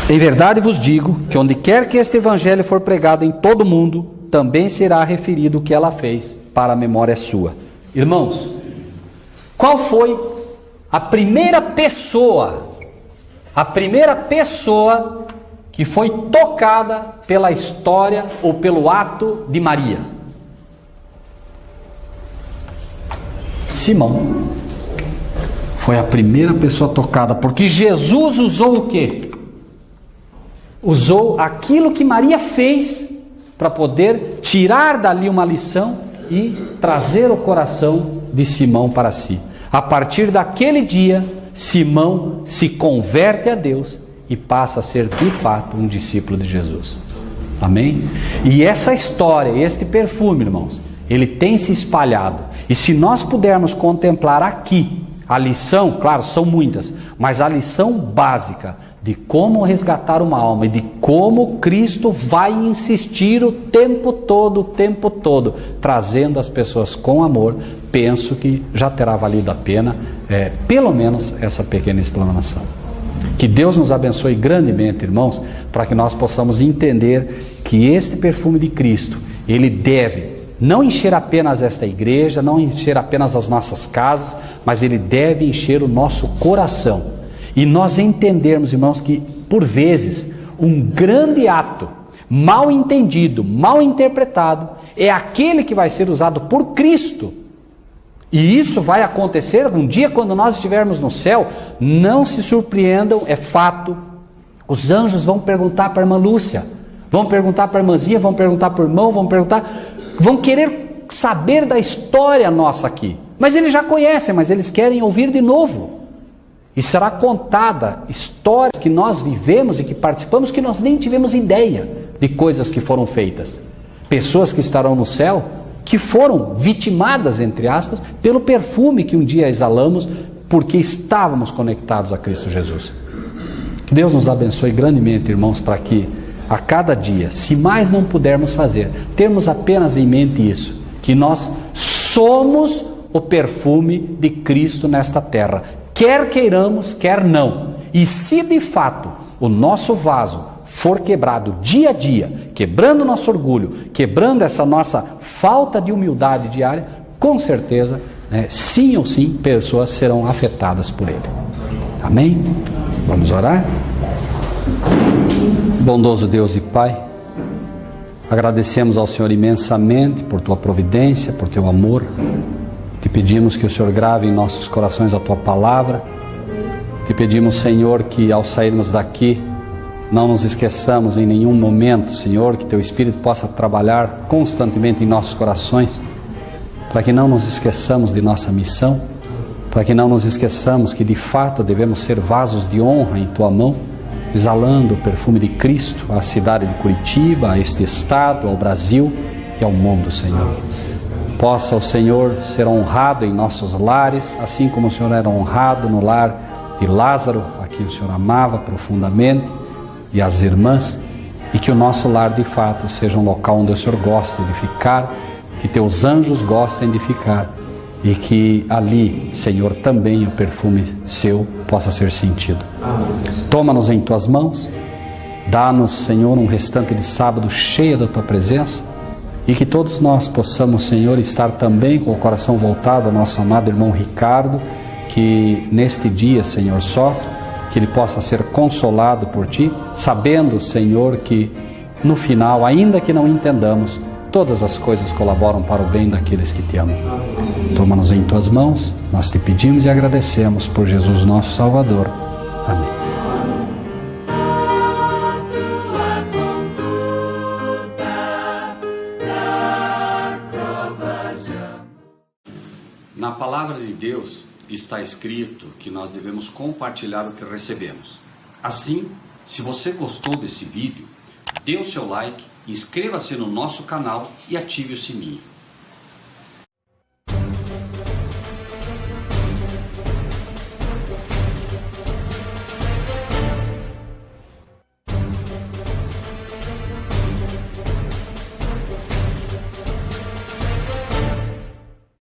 Speaker 3: Em verdade vos digo que onde quer que este evangelho for pregado em todo o mundo, também será referido o que ela fez para a memória sua. Irmãos, qual foi a primeira pessoa que foi tocada pela história ou pelo ato de Maria? Simão. Foi a primeira pessoa tocada, porque Jesus usou o quê? Usou aquilo que Maria fez para poder tirar dali uma lição e trazer o coração de Simão para si. A partir daquele dia, Simão se converte a Deus e passa a ser de fato um discípulo de Jesus. Amém? E essa história, este perfume, irmãos, ele tem se espalhado. E se nós pudermos contemplar aqui a lição, claro, são muitas, mas a lição básica de como resgatar uma alma e de como Cristo vai insistir o tempo todo, trazendo as pessoas com amor, penso que já terá valido a pena, pelo menos essa pequena explanação. Que Deus nos abençoe grandemente, irmãos, para que nós possamos entender que este perfume de Cristo, ele deve não encher apenas esta igreja, não encher apenas as nossas casas, mas ele deve encher o nosso coração. E nós entendermos, irmãos, que por vezes um grande ato, mal entendido, mal interpretado, é aquele que vai ser usado por Cristo. E isso vai acontecer um dia quando nós estivermos no céu. Não se surpreendam, é fato. Os anjos vão perguntar para a irmã Lúcia, vão perguntar para a irmãzinha, vão perguntar para o irmão, vão querer saber da história nossa aqui. Mas eles já conhecem, mas eles querem ouvir de novo. E será contada histórias que nós vivemos e que participamos, que nós nem tivemos ideia de coisas que foram feitas. Pessoas que estarão no céu, que foram vitimadas, entre aspas, pelo perfume que um dia exalamos, porque estávamos conectados a Cristo Jesus. Que Deus nos abençoe grandemente, irmãos, para que a cada dia, se mais não pudermos fazer, termos apenas em mente isso, que nós somos o perfume de Cristo nesta terra, quer queiramos, quer não. E se de fato o nosso vaso for quebrado dia a dia, quebrando nosso orgulho, quebrando essa nossa falta de humildade diária, com certeza, sim ou sim, pessoas serão afetadas por ele. Amém? Vamos orar? Bondoso Deus e Pai, agradecemos ao Senhor imensamente por Tua providência, por Teu amor. Te pedimos que o Senhor grave em nossos corações a Tua palavra. Te pedimos, Senhor, que ao sairmos daqui, não nos esqueçamos em nenhum momento, Senhor, que Teu Espírito possa trabalhar constantemente em nossos corações, para que não nos esqueçamos de nossa missão, para que não nos esqueçamos que de fato devemos ser vasos de honra em Tua mão, exalando o perfume de Cristo à cidade de Curitiba, a este estado, ao Brasil e ao mundo, Senhor. Possa o Senhor ser honrado em nossos lares, assim como o Senhor era honrado no lar de Lázaro, a quem o Senhor amava profundamente, e as irmãs, e que o nosso lar de fato seja um local onde o Senhor gosta de ficar, que Teus anjos gostem de ficar, e que ali, Senhor, também o perfume Seu possa ser sentido. Toma-nos em Tuas mãos, dá-nos, Senhor, um restante de sábado cheio da Tua presença, e que todos nós possamos, Senhor, estar também com o coração voltado ao nosso amado irmão Ricardo, que neste dia, Senhor, sofre, que ele possa ser consolado por Ti, sabendo, Senhor, que no final, ainda que não entendamos, todas as coisas colaboram para o bem daqueles que Te amam. Toma-nos em Tuas mãos, nós Te pedimos e agradecemos por Jesus nosso Salvador. Amém.
Speaker 1: Na palavra de Deus está escrito que nós devemos compartilhar o que recebemos. Assim, se você gostou desse vídeo, dê o seu like, inscreva-se no nosso canal e ative o sininho.